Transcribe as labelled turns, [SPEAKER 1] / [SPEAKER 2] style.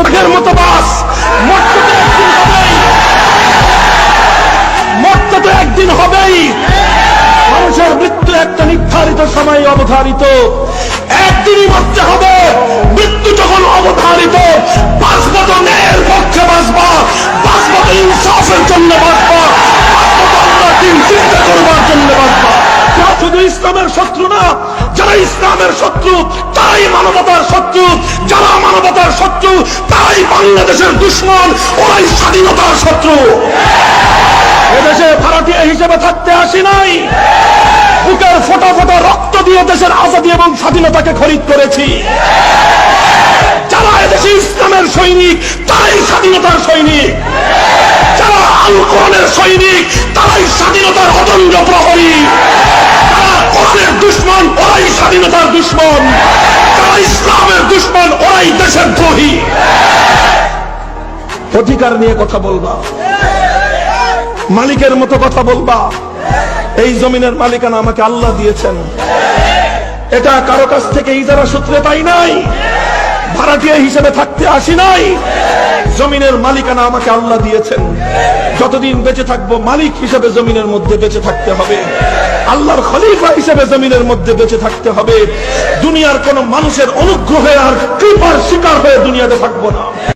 [SPEAKER 1] বাঘের মতো বাস, মরতে তো একদিন হবেই। মানুষের মৃত্যু একটা নির্ধারিত সময় অবধারিত, একদিনই মরতে হবে। মৃত্যু যখন অবধারিত, বাঁচবা তো ন্যায়ের পক্ষে বাঁচবা, বাঁচবা তো ইনসাফের জন্য বাঁচবা, বাঁচবা তো আল্লাহর দিন চিন্তা করবার জন্য বাঁচবা। শুধু ইসলামের শত্রু না, যারা ইসলামের শত্রু তারাই মানবতার শত্রু, যারা মানবতার শত্রু তারাই বাংলাদেশের দুশ্মন, ওরাই স্বাধীনতার শত্রু। এদেশে ভাড়াটিয়া হিসেবে থাকতে আসি নাই, বুকের ফোটা ফোটা রক্ত দিয়ে দেশের আজাদী এবং স্বাধীনতাকে খরিদ করেছি। যারা এদেশে ইসলামের সৈনিক তারাই স্বাধীনতার সৈনিক, যারা আল কোরআনের সৈনিক তারাই স্বাধীনতার অদম্য প্রহরী, যারা কোরআনের দুশ্মন ওরাই স্বাধীনতার দুশ্মন, যারা ইসলামের দুশ্মন ওরাই দেশের দ্রোহী। অধিকার নিয়ে কথা বলবা, মালিকের মতো কথা বলবা। এই জমিনের মালিকানা আমাকে আল্লাহ দিয়েছেন, এটা কারো কাছ থেকে ইজারা সূত্রে পাই নাই, ভাড়াটিয়া হিসেবে থাকতে আসি নাই। জমিনের মালিকানা আমাকে আল্লাহ দিয়েছেন, যতদিন বেঁচে থাকবো মালিক হিসেবে জমিনের মধ্যে বেঁচে থাকতে হবে, আল্লাহর খলিফা হিসেবে জমিনের মধ্যে বেঁচে থাকতে হবে। দুনিয়ার কোন মানুষের অনুগ্রহে আর কৃপার শিকার হয়ে দুনিয়াতে থাকবো না।